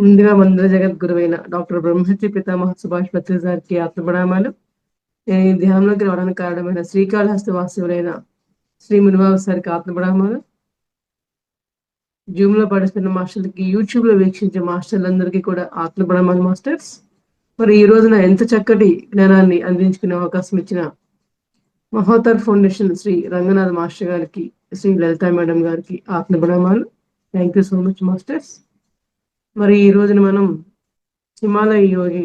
ముందుగా మందిర జగద్గురువైన డాక్టర్ బ్రహ్మశ్రీ పితామహ సుభాష్ పత్రి గారికి ఆత్మప్రణామాలు. నేను ఈ ధ్యానంలోకి రావడానికి కారణమైన శ్రీకాళహస్తి వాసువులైన శ్రీ మునిబాబు సారికి ఆత్మప్రణామాలు. జూమ్ లో పాటిస్తున్న మాస్టర్లకి, యూట్యూబ్ లో వీక్షించే మాస్టర్లందరికీ కూడా ఆత్మప్రణామాలు మాస్టర్స్. మరి ఈ రోజున ఎంత చక్కటి జ్ఞానాన్ని అందించుకునే అవకాశం ఇచ్చిన మహోతర్ ఫౌండేషన్ శ్రీ రంగనాథ్ మాస్టర్ గారికి, శ్రీ లలితా మేడం గారికి ఆత్మప్రణామాలు. Thank you so much masters. మరి ఈ రోజున మనం హిమాలయ యోగి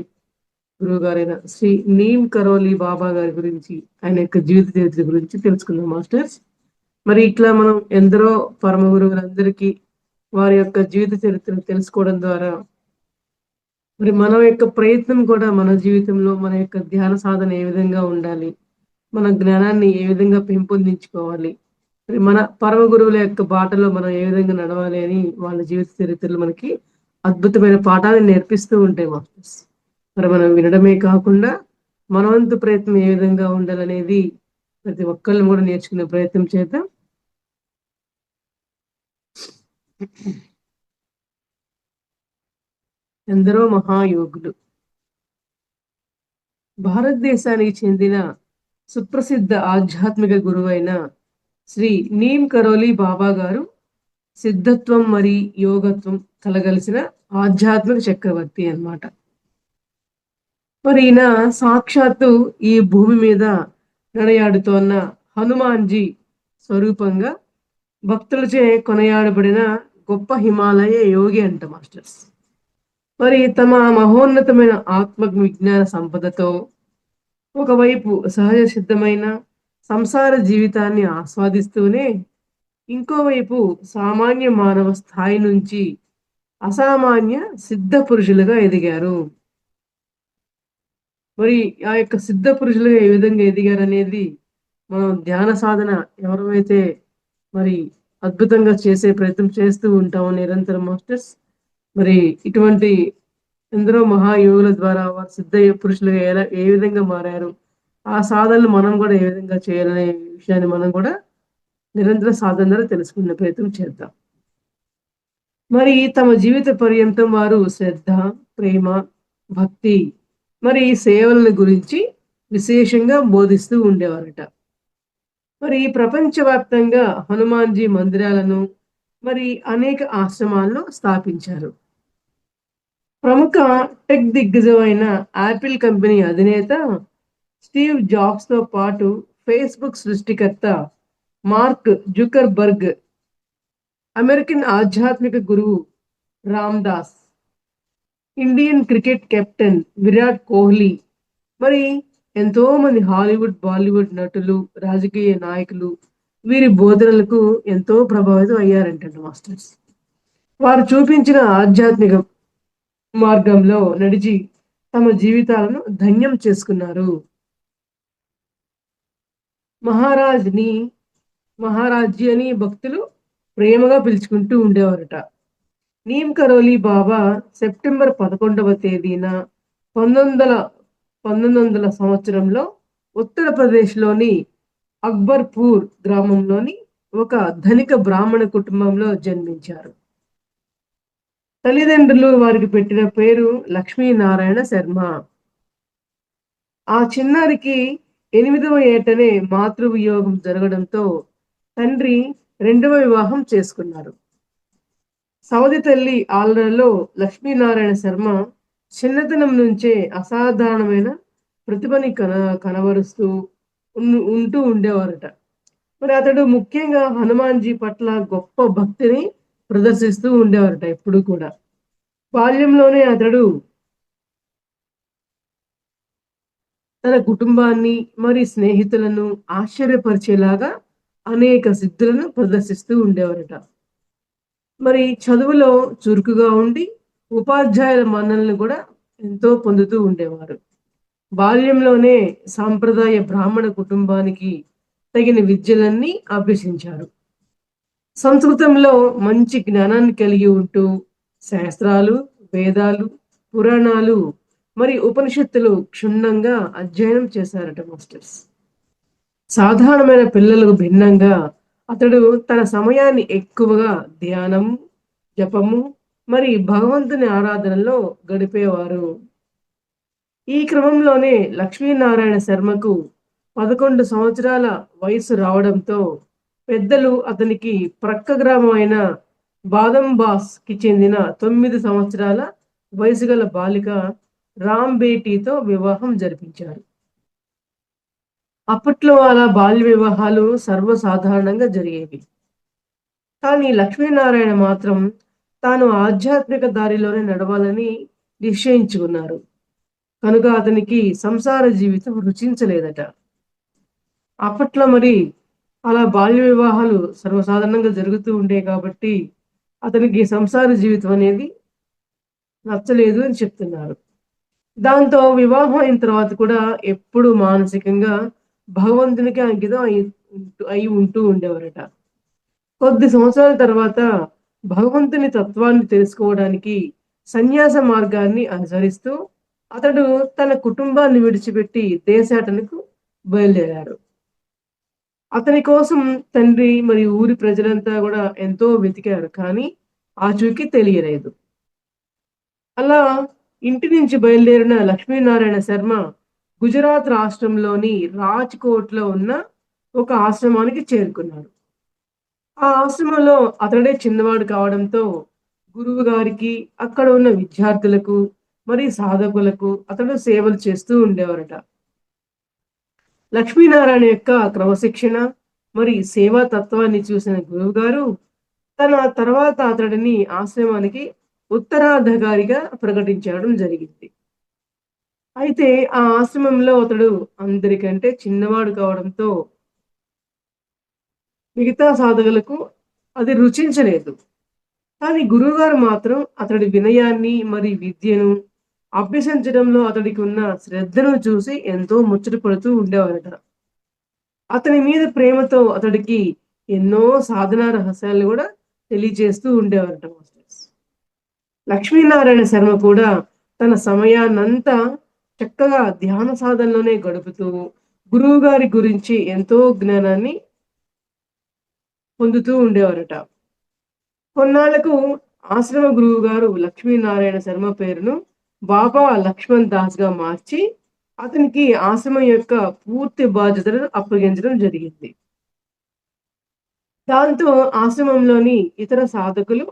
గురువు గారైన శ్రీ నీమ్ కరోలి బాబా గారి గురించి, ఆయన యొక్క జీవిత చరిత్ర గురించి తెలుసుకుందాం మాస్టర్స్. మరి ఇట్లా మనం ఎందరో పరమ గురువులందరికీ వారి యొక్క జీవిత చరిత్రను తెలుసుకోవడం ద్వారా మరి మన యొక్క ప్రయత్నం కూడా మన జీవితంలో మన యొక్క ధ్యాన సాధన ఏ విధంగా ఉండాలి, మన జ్ఞానాన్ని ఏ విధంగా పెంపొందించుకోవాలి, మరి మన పరమ గురువుల యొక్క బాటలో మనం ఏ విధంగా నడవాలి అని వాళ్ళ జీవిత చరిత్రలు మనకి అద్భుతమైన పాఠాలను నేర్పిస్తూ ఉంటాయి మాస్టర్స్. మరి మనం వినడమే కాకుండా మన వంతు ప్రయత్నం ఏ విధంగా ఉండాలనేది ప్రతి ఒక్కళ్ళు కూడా నేర్చుకునే ప్రయత్నం చేద్దాం. ఎందరో మహాయోగులు. భారతదేశానికి చెందిన సుప్రసిద్ధ ఆధ్యాత్మిక గురువైన శ్రీ నీమ్ కరోలి బాబా గారు సిద్ధత్వం మరి యోగత్వం కలగలిసిన ఆధ్యాత్మిక చక్రవర్తి అన్నమాట. మరి ఈయన సాక్షాత్తు ఈ భూమి మీద నడయాడుతోన్న హనుమాన్జీ స్వరూపంగా భక్తులచే కొనయాడబడిన గొప్ప హిమాలయ యోగి అంట మాస్టర్స్. మరి తమ మహోన్నతమైన ఆత్మ విజ్ఞాన సంపదతో ఒకవైపు సహజ సిద్ధమైన సంసార జీవితాన్ని ఆస్వాదిస్తూనే ఇంకోవైపు సామాన్య మానవ స్థాయి నుంచి అసామాన్య సిద్ధ పురుషులుగా ఎదిగారు. మరి ఆ యొక్క సిద్ధ పురుషులుగా ఏ విధంగా ఎదిగారు అనేది మనం ధ్యాన సాధన ఎవరైతే మరి అద్భుతంగా చేసే ప్రయత్నం చేస్తూ ఉంటామో నిరంతరం మాస్టర్స్, మరి ఇటువంటి ఎందరో మహాయోగుల ద్వారా వారు సిద్ధ పురుషులుగా ఏ విధంగా మారారు, ఆ సాధనలు మనం కూడా ఏ విధంగా చేయాలనే విషయాన్ని మనం కూడా నిరంతర సాధన ద్వారా తెలుసుకునే ప్రయత్నం చేద్దాం. మరి తమ జీవిత పర్యంతం వారు శ్రద్ధ, ప్రేమ, భక్తి మరి సేవల గురించి విశేషంగా బోధిస్తూ ఉండేవారట. మరి ప్రపంచవ్యాప్తంగా హనుమాన్జీ మందిరాలను మరి అనేక ఆశ్రమాలను స్థాపించారు. ప్రముఖ టెక్ దిగ్గజమైన యాపిల్ కంపెనీ అధినేత స్టీవ్ జాబ్స్ తో పాటు ఫేస్బుక్ సృష్టికర్త మార్క్ జుకర్బర్గ్, అమెరికన్ ఆధ్యాత్మిక గురువు Ram Das, Indian cricket captain Virat Kohli, మరి ఎంతో మంది హాలీవుడ్, బాలీవుడ్ నటులు, రాజకీయ నాయకులు వీరి బోధనలకు ఎంతో ప్రభావితం అయ్యారంట మాస్టర్స్. వారు చూపించిన ఆధ్యాత్మిక మార్గంలో నడిచి తమ జీవితాలను ధన్యం చేసుకున్నారు. మహారాజ్ని అని భక్తులు ప్రేమగా పిలుచుకుంటూ ఉండేవారట. నీమ్ కరోలి బాబా సెప్టెంబర్ 11వ తేదీన 1900 సంవత్సరంలో ఉత్తరప్రదేశ్లోని అక్బర్పూర్ గ్రామంలోని ఒక ధనిక బ్రాహ్మణ కుటుంబంలో జన్మించారు. తల్లిదండ్రులు వారికి పెట్టిన పేరు లక్ష్మీనారాయణ శర్మ. ఆ చిన్నారికి 8వ ఏటనే మాతృవియోగం జరగడంతో తండ్రి 2వ వివాహం చేసుకున్నారు. సౌది తల్లి ఆలనలో లక్ష్మీనారాయణ శర్మ చిన్నతనం నుంచే అసాధారణమైన ప్రతిభని కనబరుస్తూ ఉంటూ ఉండేవారట. మరి అతడు ముఖ్యంగా హనుమాన్జీ పట్ల గొప్ప భక్తిని ప్రదర్శిస్తూ ఉండేవారట ఎప్పుడు కూడా. బాల్యంలోనే అతడు తన కుటుంబాన్ని మరి స్నేహితులను ఆశ్చర్యపరిచేలాగా అనేక సిద్ధులను ప్రదర్శిస్తూ ఉండేవారట. మరి చదువులో చురుకుగా ఉండి ఉపాధ్యాయుల మన్ననలను కూడా ఎంతో పొందుతూ ఉండేవారు. బాల్యంలోనే సాంప్రదాయ బ్రాహ్మణ కుటుంబానికి తగిన విద్యలన్నీ అభ్యసించారు. సంస్కృతంలో మంచి జ్ఞానాన్ని కలిగి ఉంటూ శాస్త్రాలు, వేదాలు, పురాణాలు మరి ఉపనిషత్తులు క్షుణ్ణంగా అధ్యయనం చేశారట మాస్టర్స్. సాధారణమైన పిల్లలకు భిన్నంగా అతడు తన సమయాన్ని ఎక్కువగా ధ్యానం, జపము మరి భగవంతుని ఆరాధనలో గడిపేవారు. ఈ క్రమంలోనే లక్ష్మీనారాయణ శర్మకు 11 సంవత్సరాల వయసు రావడంతో పెద్దలు అతనికి ప్రక్క గ్రామమైన బాదంబాస్‌కి చెందిన 9 సంవత్సరాల వయసు గల బాలిక రాంబేటితో వివాహం జరిపించారు. అప్పట్లో అలా బాల్య వివాహాలు సర్వసాధారణంగా జరిగేవి. కానీ లక్ష్మీనారాయణ మాత్రం తాను ఆధ్యాత్మిక దారిలోనే నడవాలని నిశ్చయించుకున్నారు. కనుక అతనికి సంసార జీవితం రుచించలేదట. అప్పట్లో మరి అలా బాల్య వివాహాలు సర్వసాధారణంగా జరుగుతూ ఉండేవి కాబట్టి అతనికి సంసార జీవితం అనేది నచ్చలేదు అని చెప్తున్నారు. దాంతో వివాహం అయిన తర్వాత కూడా ఎప్పుడు మానసికంగా భగవంతునికి అంకితం అయి ఉంటూ ఉండేవారట. కొద్ది సంవత్సరాల తర్వాత భగవంతుని తత్వాన్ని తెలుసుకోవడానికి సన్యాస మార్గాన్ని అనుసరిస్తూ అతడు తన కుటుంబాన్ని విడిచిపెట్టి దేశాటనకు బయలుదేరారు. అతని కోసం తండ్రి మరియు ఊరి ప్రజలంతా కూడా ఎంతో వెతికారు. కానీ ఆచూకీ తెలియలేదు. అలా ఇంటి నుంచి బయలుదేరిన లక్ష్మీనారాయణ శర్మ గుజరాత్ రాష్ట్రంలోని రాజ్‌కోట్‌లో ఉన్న ఒక ఆశ్రమానికి చేరుకున్నాడు. ఆ ఆశ్రమంలో అతడే చిన్నవాడు కావడంతో గురువు గారికి, అక్కడ ఉన్న విద్యార్థులకు, మరి సాధకులకు అతడు సేవలు చేస్తూ ఉండేవారట. లక్ష్మీనారాయణ యొక్క క్రమశిక్షణ, మరి సేవా తత్వాన్ని చూసిన గురువుగారు తన తర్వాత అతడిని ఆశ్రమానికి ఉత్తరాధికారిగా ప్రకటించడం జరిగింది. అయితే ఆ ఆశ్రమంలో అతడు అందరికంటే చిన్నవాడు కావడంతో మిగతా సాధకులకు అది రుచించలేదు. కానీ గురువుగారు మాత్రం అతడి వినయాన్ని, మరి విద్యను అభ్యసించడంలో అతడికి ఉన్న శ్రద్ధను చూసి ఎంతో ముచ్చట పడుతూ ఉండేవారట. అతని మీద ప్రేమతో అతడికి ఎన్నో సాధనా రహస్యాలు కూడా తెలియజేస్తూ ఉండేవారట మాస్టర్స్. లక్ష్మీనారాయణ శర్మ కూడా తన సమయాన్నంతా చక్కగా ధ్యాన సాధనలోనే గడుపుతూ గురువుగారి గురించి ఎంతో జ్ఞానాన్ని పొందుతూ ఉండేవారట. కొన్నాళ్లకు ఆశ్రమ గురువు గారు లక్ష్మీనారాయణ శర్మ పేరును బాబా లక్ష్మణ్ దాస్‌గా మార్చి అతనికి ఆశ్రమం యొక్క పూర్తి బాధ్యతలను అప్పగించడం జరిగింది. దాంతో ఆశ్రమంలోని ఇతర సాధకులు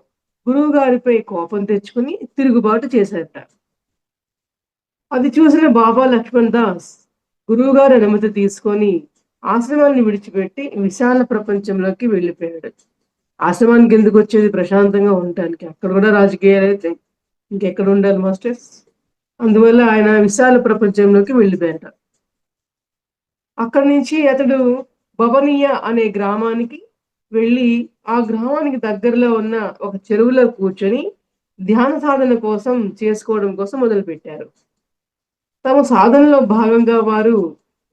గురువుగారిపై కోపం తెచ్చుకుని తిరుగుబాటు చేశారట. అది చూసిన బాబా లక్ష్మణ్ దాస్ గురువుగారి అనుమతి తీసుకొని ఆశ్రమాన్ని విడిచిపెట్టి విశాల ప్రపంచంలోకి వెళ్ళిపోయాడు. ఆశ్రమానికి ఎందుకు వచ్చేది? ప్రశాంతంగా ఉండటానికి. అక్కడ కూడా రాజకీయాలు అయితే ఇంకెక్కడ ఉండాలి మాస్టర్స్? అందువల్ల ఆయన విశాల ప్రపంచంలోకి వెళ్ళిపోయాట. అక్కడి నుంచి అతడు బబనియా అనే గ్రామానికి వెళ్ళి ఆ గ్రామానికి దగ్గరలో ఉన్న ఒక చెరువులో కూర్చొని ధ్యాన సాధన కోసం చేసుకోవడం కోసం మొదలుపెట్టారు. తమ సాధనలో భాగంగా వారు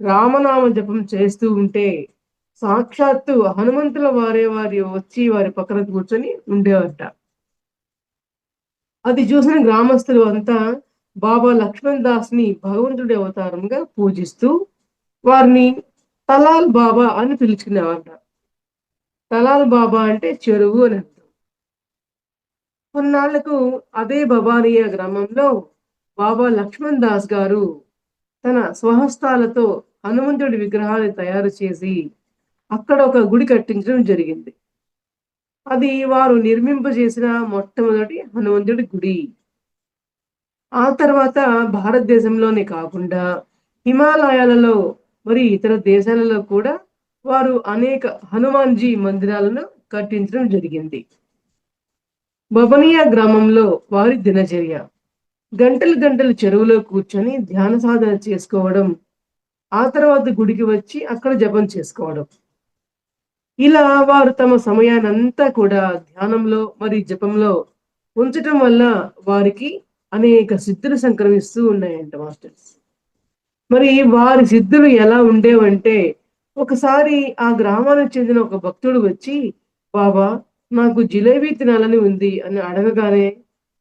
రామనామ జపం చేస్తూ ఉంటే సాక్షాత్తు హనుమంతుల వారి వచ్చి వారి పక్కన కూర్చొని ఉండేవారట. అది చూసిన గ్రామస్తులు అంతా బాబా లక్ష్మణ్ దాస్‌ని భగవంతుడి అవతారంగా పూజిస్తూ వారిని తలాల్ బాబా అని పిలుచుకునేవారట. తలాల్ బాబా అంటే చెరువు అని అర్థం. కొన్నాళ్లకు అదే బబానియా గ్రామంలో బాబా లక్ష్మణ్ దాస్ గారు తన స్వహస్తాలతో హనుమంతుడి విగ్రహాన్ని తయారు చేసి అక్కడ ఒక గుడి కట్టించడం జరిగింది. అది వారు నిర్మింపజేసిన మొట్టమొదటి హనుమంతుడి గుడి. ఆ తర్వాత భారతదేశంలోనే కాకుండా హిమాలయాలలో మరి ఇతర దేశాలలో కూడా వారు అనేక హనుమాన్‌జీ మందిరాలను కట్టించడం జరిగింది. బబనియా గ్రామంలో వారి దినచర్య గంటలు గంటలు చెరువులో కూర్చొని ధ్యాన సాధన చేసుకోవడం, ఆ తర్వాత గుడికి వచ్చి అక్కడ జపం చేసుకోవడం. ఇలా వారు తమ సమయాన్నంతా కూడా ధ్యానంలో మరి జపంలో ఉంచటం వల్ల వారికి అనేక సిద్ధులు సంక్రమిస్తూ ఉన్నాయంట మాస్టర్స్. మరి వారి సిద్ధులు ఎలా ఉండేవంటే ఒకసారి ఆ గ్రామానికి చెందిన ఒక భక్తుడు వచ్చి, "బాబా నాకు జిలేబీ తినాలని ఉంది" అని అడగగానే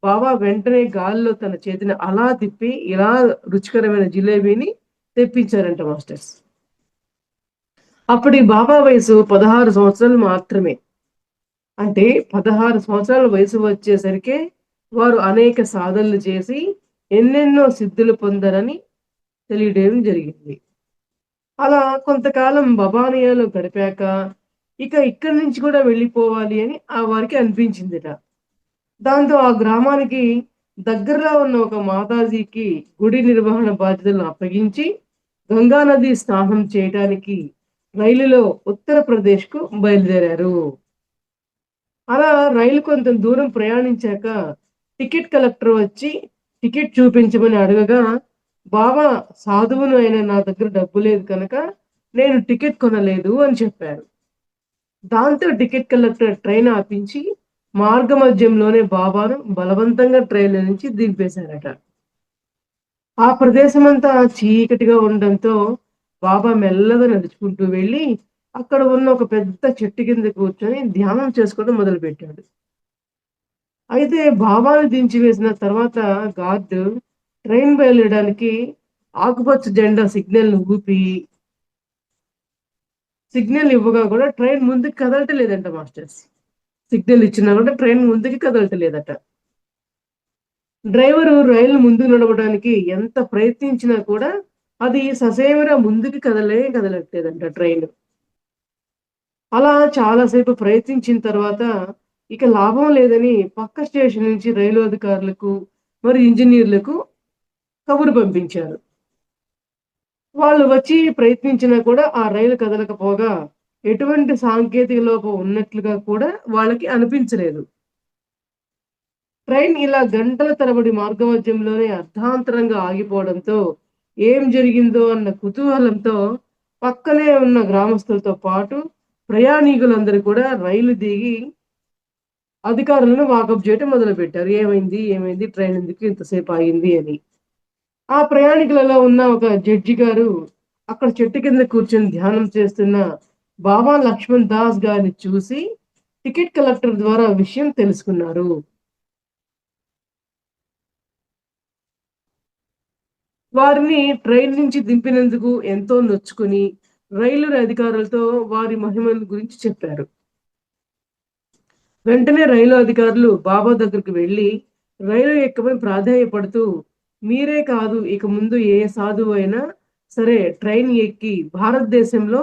బాబా వెంటనే గాలిలో తన చేతిని అలా తిప్పి ఇలా రుచికరమైన జిలేబీని తెప్పించారంట మాస్టర్స్. అప్పటి బాబా వయసు 16 సంవత్సరాలు మాత్రమే. అంటే 16 సంవత్సరాల వయసు వచ్చేసరికే వారు అనేక సాధనలు చేసి ఎన్నెన్నో సిద్ధులు పొందరని తెలియడం జరిగింది. అలా కొంతకాలం బబానియాలో గడిపాక ఇక ఇక్కడి నుంచి కూడా వెళ్ళిపోవాలి అని వారికి అనిపించిందిట. దాంతో ఆ గ్రామానికి దగ్గరలో ఉన్న ఒక మాతాజీకి గుడి నిర్వహణ బాధ్యతలను అప్పగించి గంగా నది స్నానం చేయడానికి రైలులో ఉత్తరప్రదేశ్‌కు బయలుదేరారు. అలా రైలు కొంత దూరం ప్రయాణించాక టికెట్ కలెక్టర్ వచ్చి టికెట్ చూపించమని అడగగా, "బాబా సాధువును అయిన నా దగ్గర డబ్బు లేదు కనుక నేను టికెట్ కొనలేదు" అని చెప్పారు. దాంతో టికెట్ కలెక్టర్ ట్రైన్ ఆపించి మార్గమధ్యంలోనే బాబాను బలవంతంగా ట్రైన్‌లో నుంచి దింపేశారట. ఆ ప్రదేశమంతా చీకటిగా ఉండడంతో బాబా మెల్లగా నడుచుకుంటూ వెళ్ళి అక్కడ ఉన్న ఒక పెద్ద చెట్టు కింద కూర్చొని ధ్యానం చేసుకోవడం మొదలుపెట్టాడు. అయితే బాబాను దించివేసిన తర్వాత గార్డ్ ట్రైన్ బయలుదేరడానికి ఆకుపచ్చ జెండా సిగ్నల్ ఇవ్వగా కూడా ట్రైన్ ముందుకు కదలటలేదంట మాస్టర్స్. సిగ్నల్ ఇచ్చినా కూడా ట్రైన్ ముందుకి కదలటలేదట. డ్రైవరు రైలు ముందుకు నడవడానికి ఎంత ప్రయత్నించినా కూడా అది ససేమిరా ముందుకి కదలట్లేదంట ట్రైన్. అలా చాలా సేపు ప్రయత్నించిన తర్వాత ఇక లాభం లేదని పక్క స్టేషన్ నుంచి రైలు అధికారులకు, మరి ఇంజినీర్లకు కబురు పంపించారు. వాళ్ళు వచ్చి ప్రయత్నించినా కూడా ఆ రైలు కదలకపోగా ఎటువంటి సాంకేతిక లోపం ఉన్నట్లుగా కూడా వాళ్ళకి అనిపించలేదు. ట్రైన్ ఇలా గంటల తరబడి మార్గమధ్యంలోనే అర్ధాంతరంగా ఆగిపోవడంతో ఏం జరిగిందో అన్న కుతూహలంతో పక్కనే ఉన్న గ్రామస్తులతో పాటు ప్రయాణికులందరూ కూడా రైలు దిగి అధికారులను వాకప్ చేయటం మొదలుపెట్టారు. "ఏమైంది? ఏమైంది? ట్రైన్ ఎందుకు ఇంతసేపు ఆగింది" అని. ఆ ప్రయాణికులలో ఉన్న ఒక జడ్జి గారు అక్కడ చెట్టు కింద కూర్చొని ధ్యానం చేస్తున్న బాబా లక్ష్మణ్ దాస్ గారిని చూసి టికెట్ కలెక్టర్ ద్వారా విషయం తెలుసుకున్నారు. వారిని ట్రైన్ నుంచి దింపినందుకు ఎంతో నొచ్చుకొని రైల్వే అధికారులతో వారి మహిమల గురించి చెప్పారు. వెంటనే రైలు అధికారులు బాబా దగ్గరికి వెళ్లి రైలు ఎక్కమని ప్రాధేయపడుతూ, "మీరే కాదు ఇక ముందు ఏ సాధువు అయినా సరే ట్రైన్ ఎక్కి భారతదేశంలో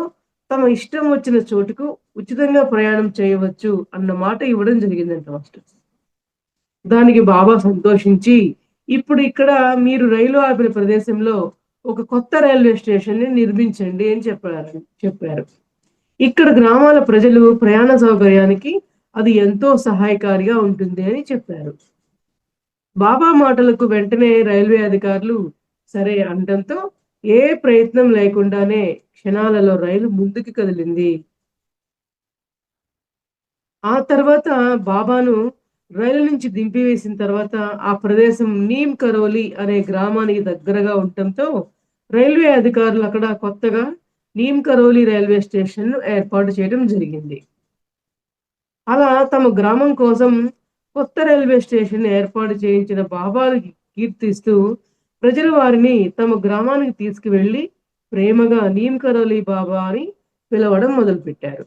తమ ఇష్టం వచ్చిన చోటుకు ఉచితంగా ప్రయాణం చేయవచ్చు" అన్న మాట ఇవ్వడం జరిగిందంట ఫస్ట్. దానికి బాబా సంతోషించి, "ఇప్పుడు ఇక్కడ మీరు రైలు ఆపిన ప్రదేశంలో ఒక కొత్త రైల్వే స్టేషన్‌ని నిర్మించండి" అని చెప్పారు. ఇక్కడ గ్రామాల ప్రజలు ప్రయాణ సౌకర్యానికి అది ఎంతో సహాయకారిగా ఉంటుంది అని చెప్పారు. బాబా మాటలకు వెంటనే రైల్వే అధికారులు సరే అనడంతో ఏ ప్రయత్నం లేకుండానే క్షణాలలో రైలు ముందుకు కదిలింది. ఆ తర్వాత బాబాను రైలు నుంచి దింపివేసిన తర్వాత ఆ ప్రదేశం నీమ్ కరోలి అనే గ్రామానికి దగ్గరగా ఉండటంతో రైల్వే అధికారులు అక్కడ కొత్తగా నీమ్ కరోలి రైల్వే స్టేషన్‌ను ఏర్పాటు చేయడం జరిగింది. అలా తమ గ్రామం కోసం కొత్త రైల్వే స్టేషన్ ఏర్పాటు చేయించిన బాబాని కీర్తిస్తూ ప్రజలు వారిని తమ గ్రామానికి తీసుకువెళ్ళి ప్రేమగా నీమ్ కరోలి బాబా అని పిలవడం మొదలుపెట్టారు.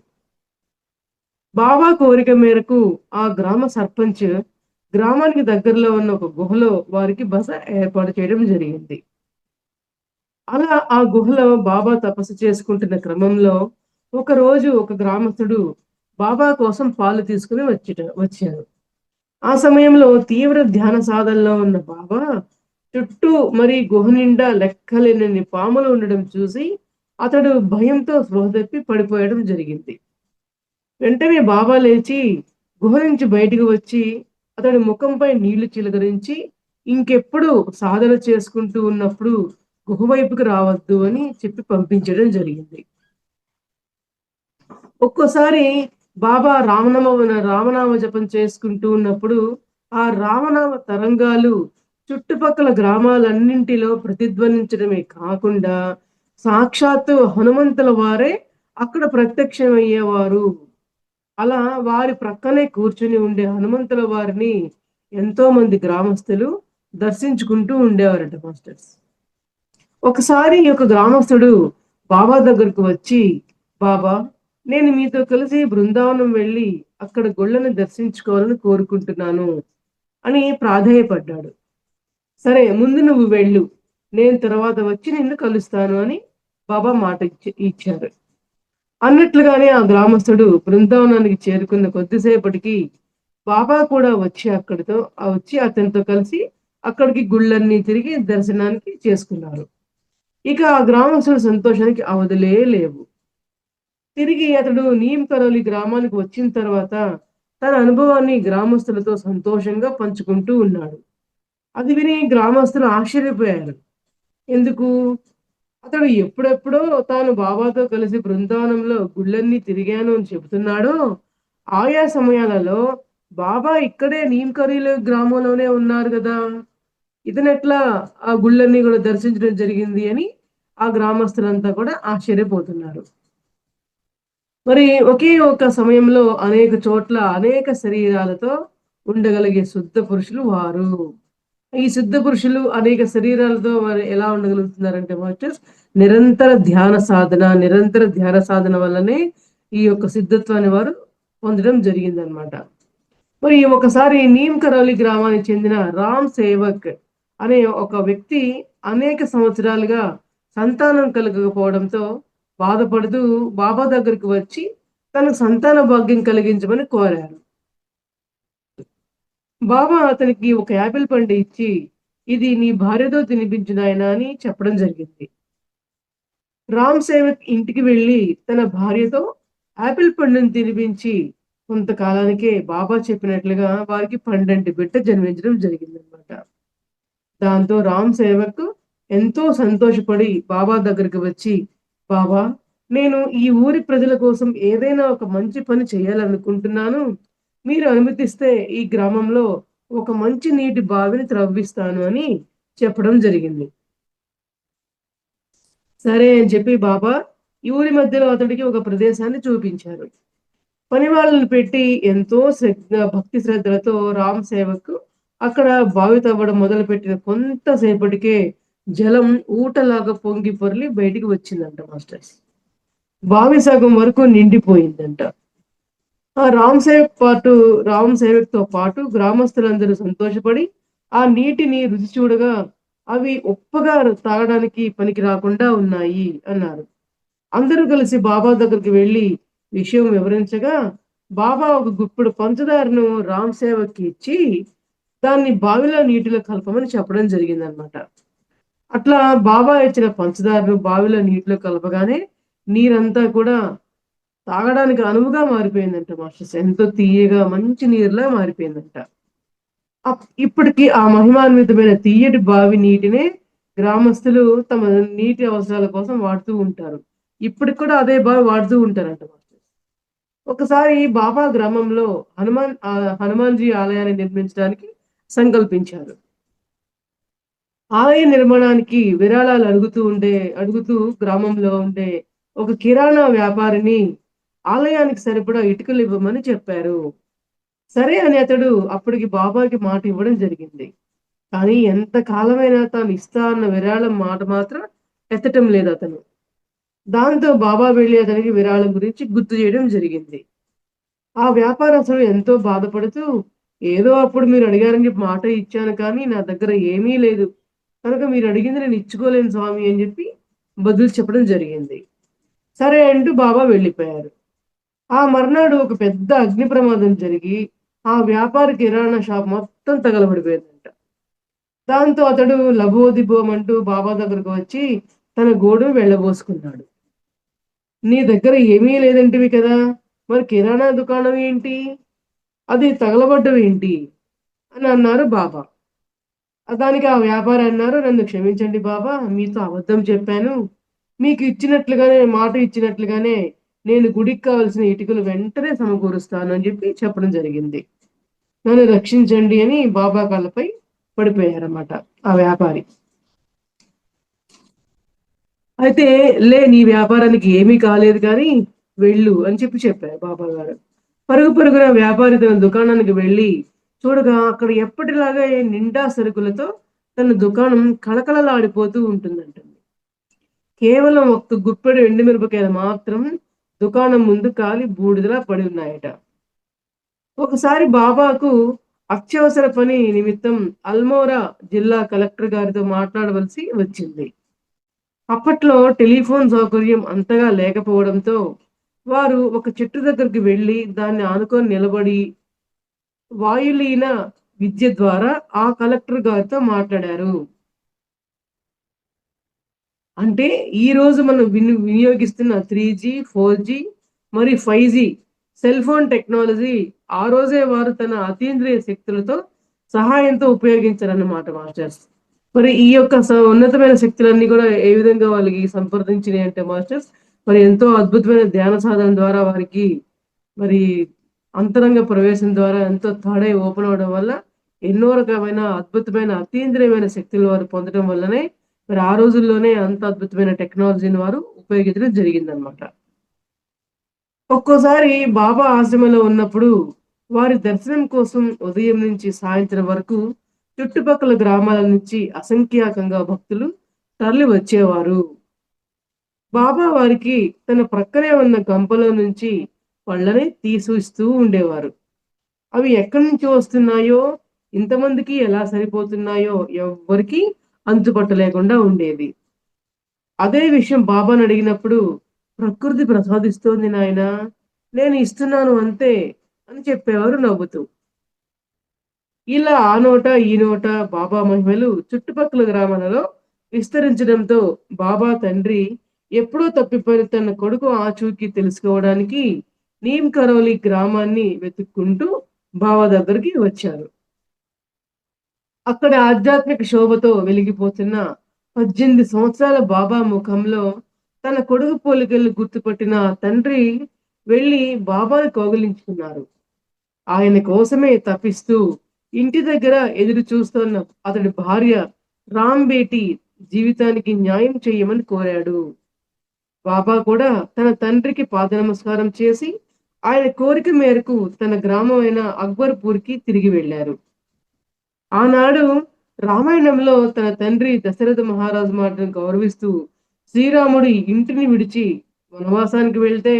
బాబా కోరిక మేరకు ఆ గ్రామ సర్పంచ్ గ్రామానికి దగ్గరలో ఉన్న ఒక గుహలో వారికి బస ఏర్పాటు చేయడం జరిగింది. అలా ఆ గుహలో బాబా తపస్సు చేసుకుంటున్న క్రమంలో ఒకరోజు ఒక గ్రామస్తుడు బాబా కోసం పాలు తీసుకుని వచ్చారు. ఆ సమయంలో తీవ్ర ధ్యాన సాధనలో ఉన్న బాబా చుట్టూ మరి గుహ నిండా లెక్కలేనన్ని పాములు ఉండడం చూసి అతడు భయంతో స్పృహ తప్పి పడిపోవడం జరిగింది. వెంటనే బాబా లేచి గుహ నుంచి బయటికి వచ్చి అతడి ముఖంపై నీళ్లు చిలకరించి ఇంకెప్పుడు సాధన చేసుకుంటూ ఉన్నప్పుడు గుహ వైపుకి రావద్దు అని చెప్పి పంపించడం జరిగింది. ఒక్కోసారి బాబా రామనామ జపం చేసుకుంటూ ఉన్నప్పుడు ఆ రామనామ తరంగాలు చుట్టుపక్కల గ్రామాలన్నింటిలో ప్రతిధ్వనించడమే కాకుండా సాక్షాత్తు హనుమంతుల వారే అక్కడ ప్రత్యక్షమయ్యేవారు. అలా వారి ప్రక్కనే కూర్చొని ఉండే హనుమంతుల వారిని ఎంతో మంది గ్రామస్తులు దర్శించుకుంటూ ఉండేవారట మాస్టర్స్. ఒకసారి ఒక గ్రామస్తుడు బాబా దగ్గరకు వచ్చి, "బాబా, నేను మీతో కలిసి బృందావనం వెళ్ళి అక్కడ గుళ్ళని దర్శించుకోవాలని కోరుకుంటున్నాను" అని ప్రాధేయపడ్డాడు. సరే ముందు నువ్వు వెళ్ళు. నేను తర్వాత వచ్చి నిన్ను కలుస్తాను అని బాబా మాట ఇచ్చారు. అన్నట్లుగానే ఆ గ్రామస్తుడు బృందావనానికి చేరుకున్న కొద్దిసేపటికి బాబా కూడా వచ్చి అతనితో కలిసి అక్కడికి గుళ్ళన్నీ తిరిగి దర్శనానికి చేసుకున్నారు. ఇక ఆ గ్రామస్తుడి సంతోషానికి అవధులే లేవు. తిరిగి అతడు నీమ్ కరోలి గ్రామానికి వచ్చిన తర్వాత తన అనుభవాన్ని గ్రామస్తులతో సంతోషంగా పంచుకుంటూ ఉన్నాడు. అది విని గ్రామస్తులు ఆశ్చర్యపోయారు. ఎందుకు? అతడు ఎప్పుడెప్పుడో తాను బాబాతో కలిసి బృందావనంలో గుళ్ళన్నీ తిరిగాను అని చెబుతున్నాడో, ఆయా సమయాలలో బాబా ఇక్కడే నీమ్కరీలో గ్రామంలోనే ఉన్నారు గదా! ఇతనెట్లా ఆ గుళ్ళన్నీ గూడా దర్శించడం జరిగింది అని ఆ గ్రామస్తులంతా కూడా ఆశ్చర్యపోతున్నారు. మరి ఒకే ఒక సమయంలో అనేక చోట్ల అనేక శరీరాలతో ఉండగలిగే శుద్ధ పురుషులు వారు. ఈ సిద్ధ పురుషులు అనేక శరీరాలతో వారు ఎలా ఉండగలుగుతున్నారంటే మాస్టర్స్ నిరంతర ధ్యాన సాధన వల్లనే ఈ యొక్క సిద్ధత్వాన్ని వారు పొందడం జరిగిందనమాట. మరి ఒకసారి నీమ్ కరోలి గ్రామానికి చెందిన రామ్ సేవక్ అనే ఒక వ్యక్తి అనేక సంవత్సరాలుగా సంతానం కలగకపోవడంతో బాధపడుతూ బాబా దగ్గరికి వచ్చి తనకు సంతాన భాగ్యం కలిగించమని కోరారు. బాబా అతనికి ఒక యాపిల్ పండు ఇచ్చి, ఇది నీ భార్యతో తినిపించు నాయనా అని చెప్పడం జరిగింది. రామ్ సేవక్ ఇంటికి వెళ్ళి తన భార్యతో యాపిల్ పండును తినిపించి కొంతకాలానికే బాబా చెప్పినట్లుగా వారికి పండంటి బిడ్డ జన్మించడం జరిగిందనమాట. దాంతో రామ్ సేవక్ ఎంతో సంతోషపడి బాబా దగ్గరికి వచ్చి, బాబా నేను ఈ ఊరి ప్రజల కోసం ఏదైనా ఒక మంచి పని చేయాలనుకుంటున్నాను. మీరు అనుమతిస్తే ఈ గ్రామంలో ఒక మంచి నీటి బావిని త్రవ్విస్తాను అని చెప్పడం జరిగింది. సరే అని చెప్పి బాబా ఈ ఊరి మధ్యలో అతడికి ఒక ప్రదేశాన్ని చూపించారు. పని వాళ్ళని పెట్టి ఎంతో భక్తి శ్రద్ధలతో రామ్ సేవక్ అక్కడ బావి తవ్వడం మొదలుపెట్టిన కొంతసేపటికే జలం ఊటలాగా పొంగి పొర్లి బయటికి వచ్చిందంట మాస్టర్స్. బావి సగం వరకు నిండిపోయిందంట. ఆ రామ్ సేవక్‌తో పాటు గ్రామస్తులందరూ సంతోషపడి, ఆ నీటిని రుచి చూడగా అవి ఉప్పగా తాగడానికి పనికి రాకుండా ఉన్నాయి అన్నారు. అందరూ కలిసి బాబా దగ్గరికి వెళ్లి విషయం వివరించగా, బాబా ఒక గుప్పెడు పంచదారను రామ్ సేవక్‌కి ఇచ్చి, దాన్ని బావిలో నీటిలో కలపమని చెప్పడం జరిగిందనమాట. అట్లా బాబా ఇచ్చిన పంచదారను బావిలో నీటిలో కలపగానే నీరంతా కూడా తాగడానికి అనువుగా మారిపోయిందంట మాస్టర్స్. ఎంతో తియ్యగా మంచి నీరులా మారిపోయిందంట. ఇప్పటికి ఆ మహిమాన్వితమైన తియ్యటి బావి నీటినే గ్రామస్తులు తమ నీటి అవసరాల కోసం వాడుతూ ఉంటారు. ఇప్పటికి కూడా అదే బావి వాడుతూ ఉంటారంట మాస్టర్స్. ఒకసారి బాబా గ్రామంలో హనుమాన్‌జీ ఆలయాన్ని నిర్మించడానికి సంకల్పించారు. ఆలయ నిర్మాణానికి విరాళాలు అడుగుతూ గ్రామంలో ఉండే ఒక కిరాణా వ్యాపారిని ఆలయానికి సరిపడా ఇటుకలు ఇవ్వమని చెప్పారు. సరే అని అతడు అప్పటికి బాబాకి మాట ఇవ్వడం జరిగింది. కానీ ఎంత కాలమైనా తాను ఇస్తా అన్న విరాళం మాట మాత్రం ఎత్తటం లేదు అతను. దాంతో బాబా వెళ్లి అతనికి విరాళం గురించి గుర్తు చేయడం జరిగింది. ఆ వ్యాపారస్తుడు ఎంతో బాధపడుతూ, ఏదో అప్పుడు మీరు అడిగారని చెప్పి మాట ఇచ్చాను కానీ నా దగ్గర ఏమీ లేదు. కనుక మీరు అడిగింది నేను ఇచ్చుకోలేను స్వామి అని చెప్పి బదులు చెప్పడం జరిగింది. సరే అంటూ బాబా వెళ్ళిపోయారు. ఆ మర్నాడు ఒక పెద్ద అగ్ని ప్రమాదం జరిగి, ఆ వ్యాపారి కిరాణా షాప్ మొత్తం తగలబడిపోయిందంట. దాంతో అతడు లబోదిబోమంటూ బాబా దగ్గరకు వచ్చి తన గోడు వెళ్ళబోసుకున్నాడు. నీ దగ్గర ఏమీ లేదంటివి కదా! మరి కిరాణా దుకాణం ఏంటి? అది తగలబడ్డవేంటి? అని అన్నారు బాబా. దానికి ఆ వ్యాపారి అన్నారు, నన్ను క్షమించండి బాబా! మీతో అబద్ధం చెప్పాను. మీకు మాట ఇచ్చినట్లుగానే నేను గుడికి కావాల్సిన ఇటుకలు వెంటనే సమకూరుస్తాను అని చెప్పడం జరిగింది. నన్ను రక్షించండి అని బాబా కాళ్ళపై పడిపోయారన్నమాట ఆ వ్యాపారి. అయితే నీ వ్యాపారానికి ఏమీ కాలేదు కానీ వెళ్ళు అని చెప్పారు బాబా గారు. పరుగు పరుగున వ్యాపారి తన దుకాణానికి వెళ్ళి చూడగా అక్కడ ఎప్పటిలాగా నిండా సరుకులతో తన దుకాణం కళకళలాడిపోతూ ఉంటుందంటండి. కేవలం ఒక్క గుప్పెడు ఎండుమిరపకాయలు మాత్రం దుకాణం ముందు కాలి బూడిదలా పడి ఉన్నాయట. ఒకసారి బాబాకు అత్యవసర పని నిమిత్తం అల్మోరా జిల్లా కలెక్టర్ గారితో మాట్లాడవలసి వచ్చింది. అప్పట్లో టెలిఫోన్ సౌకర్యం అంతగా లేకపోవడంతో వారు ఒక చెట్టు దగ్గరికి వెళ్లి దాన్ని ఆనుకొని నిలబడి వాయులీన విద్య ద్వారా ఆ కలెక్టర్ గారితో మాట్లాడారు. అంటే ఈరోజు మనం వినియోగిస్తున్న 3G, 4G మరియు 5G సెల్ ఫోన్ టెక్నాలజీ ఆ రోజే వారు తన అతీంద్రియ శక్తులతో సహాయంతో ఉపయోగించారన్నమాట మాస్టర్స్. మరి ఈ యొక్క ఉన్నతమైన శక్తులన్నీ కూడా ఏ విధంగా వాళ్ళకి సంప్రదించినాయి అంటే మాస్టర్స్, మరి ఎంతో అద్భుతమైన ధ్యాన సాధన ద్వారా వారికి మరి అంతరంగ ప్రవేశం ద్వారా ఎంతో థర్డ్ ఐ ఓపెన్ అవ్వడం వల్ల ఎన్నో రకమైన అద్భుతమైన అతీంద్రియమైన శక్తులు వారు పొందడం వల్లనే మరి ఆ రోజుల్లోనే అంత అద్భుతమైన టెక్నాలజీని వారు ఉపయోగించడం జరిగిందనమాట. ఒక్కోసారి బాబా ఆశ్రమంలో ఉన్నప్పుడు వారి దర్శనం కోసం ఉదయం నుంచి సాయంత్రం వరకు చుట్టుపక్కల గ్రామాల నుంచి అసంఖ్యాకంగా భక్తులు తరలి వచ్చేవారు. బాబా వారికి తన ప్రక్కనే ఉన్న గంపలో నుంచి పళ్ళని తీసిస్తూ ఉండేవారు. అవి ఎక్కడి నుంచి వస్తున్నాయో, ఇంతమందికి ఎలా సరిపోతున్నాయో ఎవ్వరికీ అంతుపట్టలేకుండా ఉండేది. అదే విషయం బాబాని అడిగినప్పుడు, "ప్రకృతి ప్రసాదిస్తోంది నాయనా, నేను ఇస్తున్నాను అంతే" అని చెప్పేవారు నవ్వుతూ. ఇలా ఆ నోట, ఈ నోట బాబా మహిమలు చుట్టుపక్కల గ్రామాలలో విస్తరించడంతో బాబా తండ్రి ఎప్పుడో తప్పిపోయిన తన కొడుకు ఆచూకీ తెలుసుకోవడానికి నీమ్ కరోలి గ్రామాన్ని వెతుక్కుంటూ బాబా దగ్గరికి వచ్చారు. అక్కడ ఆధ్యాత్మిక శోభతో వెలిగిపోతున్న 18 సంవత్సరాల బాబా ముఖంలో తన కొడుకు పోలికలు గుర్తుపట్టిన ఆ తండ్రి వెళ్లి బాబాను కౌగిలించుకున్నారు. ఆయన కోసమే తపిస్తూ ఇంటి దగ్గర ఎదురు చూస్తున్న అతడి భార్య రాంబేటి జీవితానికి న్యాయం చేయమని కోరాడు. బాబా కూడా తన తండ్రికి పాదనమస్కారం చేసి ఆయన కోరిక మేరకు తన గ్రామమైన అక్బర్పూర్‌కి తిరిగి వెళ్లారు. ఆనాడు రామాయణంలో తన తండ్రి దశరథ మహారాజు మాటను గౌరవిస్తూ శ్రీరాముడు ఇంటిని విడిచి వనవాసానికి వెళ్తే,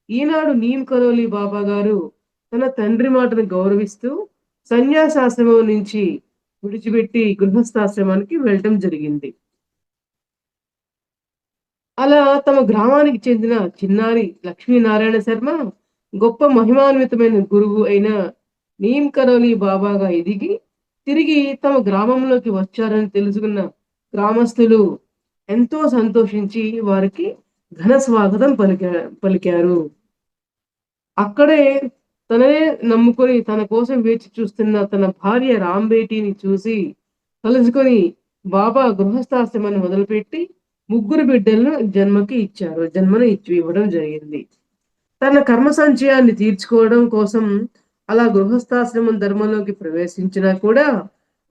ఈనాడు నీమ్ కరోలి బాబా గారు తన తండ్రి మాటను గౌరవిస్తూ సన్యాసాశ్రమం నుంచి విడిచిపెట్టి గృహస్థాశ్రమానికి వెళ్ళటం జరిగింది. అలా తమ గ్రామానికి చెందిన చిన్నారి లక్ష్మీనారాయణ శర్మ గొప్ప మహిమాన్వితమైన గురువు అయిన నీమ్ కరోలి బాబాగా ఎదిగి తిరిగి తమ గ్రామంలోకి వచ్చారని తెలుసుకున్న గ్రామస్తులు ఎంతో సంతోషించి వారికి ఘన స్వాగతం పలికారు. అక్కడే తననే నమ్ముకొని తన కోసం వేచి చూస్తున్న తన భార్య రాంబేటిని చూసి కలుసుకొని బాబా గృహస్థాశ్రమాన్ని మొదలుపెట్టి ముగ్గురు బిడ్డలను జన్మను ఇచ్చి ఇవ్వడం జరిగింది. తన కర్మ సంచయాన్ని తీర్చుకోవడం కోసం అలా గృహస్థాశ్రమం ధర్మంలోకి ప్రవేశించినా కూడా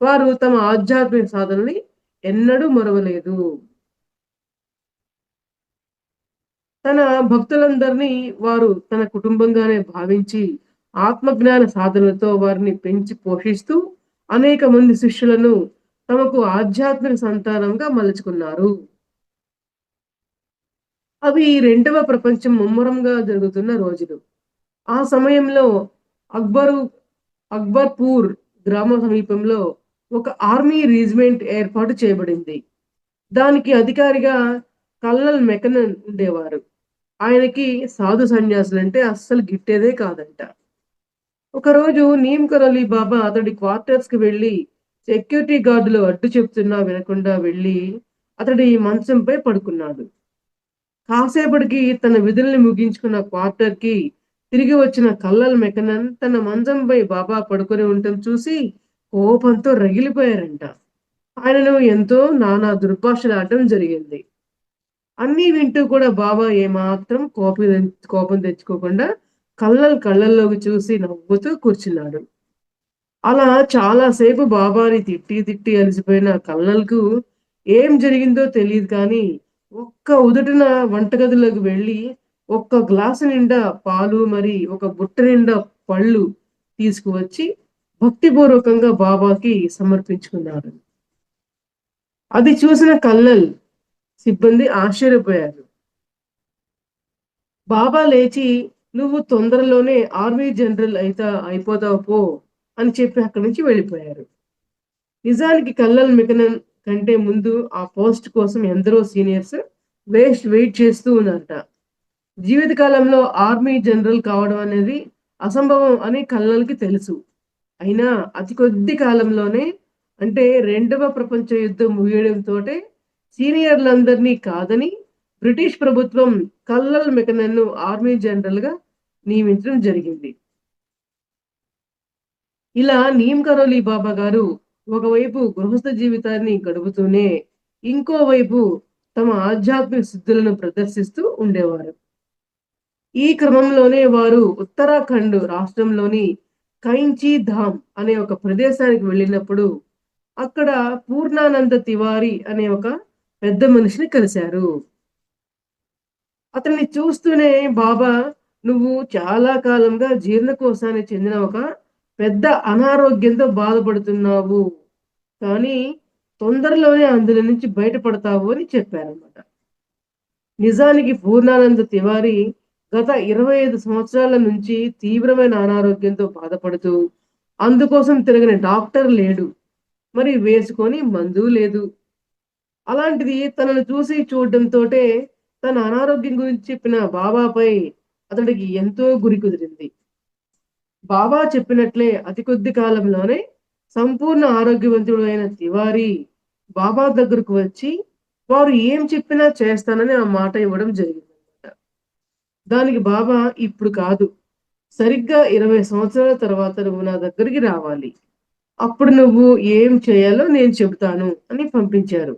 వారు తమ ఆధ్యాత్మిక సాధనని ఎన్నడూ మరవలేదు. తన భక్తులందరినీ వారు తన కుటుంబంగానే భావించి ఆత్మజ్ఞాన సాధనలతో వారిని పెంచి పోషిస్తూ అనేక మంది శిష్యులను తమకు ఆధ్యాత్మిక సంతానంగా మలుచుకున్నారు. అవి రెండవ ప్రపంచం ముమ్మరంగా జరుగుతున్న రోజులు. ఆ సమయంలో అక్బరు అక్బర్పూర్ గ్రామ సమీపంలో ఒక ఆర్మీ రిజిమెంట్ ఏర్పాటు చేయబడింది. దానికి అధికారిగా కల్నల్ మెకనన్ ఉండేవారు. ఆయనకి సాధు సన్యాసులంటే అస్సలు గిట్టేదే కాదంట. ఒకరోజు నీమ్ కరోలి బాబా అతడి క్వార్టర్స్‌కి వెళ్లి సెక్యూరిటీ గార్డులు అడ్డు చెప్తున్నా వినకుండా వెళ్లి అతడి మంచంపై పడుకున్నాడు. కాసేపటికి తన విధుల్ని ముగించుకున్న క్వార్టర్‌కి తిరిగి వచ్చిన కల్నల్ మెకనన్ తన మంచంపై బాబా పడుకొని ఉండటం చూసి కోపంతో రగిలిపోయారంట. ఆయనను ఎంతో నానా దుర్భాషలాడటం జరిగింది. అన్నీ వింటూ కూడా బాబా ఏమాత్రం కోపం తెచ్చుకోకుండా కళ్ళల్లోకి చూసి నవ్వుతూ కూర్చున్నాడు. అలా చాలా సేపు బాబాని తిట్టి తిట్టి అలసిపోయిన కల్నల్‌కు ఏం జరిగిందో తెలీదు కానీ ఒక్క ఉదుటున వంటగదిలోకి వెళ్ళి ఒక్క గ్లాసు నిండా పాలు మరి ఒక బుట్ట నిండా పళ్ళు తీసుకువచ్చి భక్తిపూర్వకంగా బాబాకి సమర్పించుకున్నాడు. అది చూసిన కల్నల్ సిబ్బంది ఆశ్చర్యపోయారు. బాబా లేచి, "నువ్వు తొందరలోనే ఆర్మీ జనరల్ అయిపోతావు పో" అని చెప్పి అక్కడి నుంచి వెళ్ళిపోయారు. నిజానికి కల్లల్ మెకనన్ కంటే ముందు ఆ పోస్ట్ కోసం ఎందరో సీనియర్స్ వెయిట్ చేస్తూ ఉన్నారట. జీవితకాలంలో ఆర్మీ జనరల్ కావడం అనేది అసంభవం అని కల్లల్‌కి తెలుసు. అయినా అతి కొద్ది కాలంలోనే అంటే రెండవ ప్రపంచ యుద్ధం ముగియడంతోటే సీనియర్‌లందరినీ కాదని బ్రిటిష్ ప్రభుత్వం కల్లల్ మెకనన్‌ను ఆర్మీ జనరల్‌గా నియమించడం జరిగింది. ఇలా నీమ్ కరోలి బాబా గారు ఒకవైపు గృహస్థ జీవితాన్ని గడుపుతూనే, ఇంకోవైపు తమ ఆధ్యాత్మిక సిద్ధులను ప్రదర్శిస్తూ ఉండేవారు. ఈ క్రమంలోనే వారు ఉత్తరాఖండ్ రాష్ట్రంలోని కైంచీ ధామ్ అనే ఒక ప్రదేశానికి వెళ్ళినప్పుడు, అక్కడ పూర్ణానంద తివారీ అనే ఒక పెద్ద మనిషిని కలిశారు. అతన్ని చూస్తూనే బాబా, "నువ్వు చాలా కాలంగా జీర్ణకోశానికి చెందిన ఒక పెద్ద అనారోగ్యంతో బాధపడుతున్నావు. కానీ తొందరలోనే అందులో నుంచి బయటపడతావు" అని చెప్పారన్నమాట. నిజానికి పూర్ణానంద తివారీ గత 25 సంవత్సరాల నుంచి తీవ్రమైన అనారోగ్యంతో బాధపడుతూ, అందుకోసం తిరగని డాక్టర్ లేడు. మరి వేసుకొని మందు లేదు. అలాంటిది తనను చూసి చూడడంతోటే తన అనారోగ్యం గురించి చెప్పిన బాబాపై అతడికి ఎంతో గురి కుదిరింది. బాబా చెప్పినట్లే అతి కొద్ది కాలంలోనే సంపూర్ణ ఆరోగ్యవంతుడు అయిన తివారీ బాబా దగ్గరకు వచ్చి, వారు ఏం చెప్పినా చేస్తానని ఆ మాట ఇవ్వడం జరిగిందన్నమాట. దానికి బాబా, "ఇప్పుడు కాదు. సరిగ్గా 20 సంవత్సరాల తర్వాత నువ్వు నా దగ్గరికి రావాలి. అప్పుడు నువ్వు ఏం చేయాలో నేను చెబుతాను" అని పంపించారు.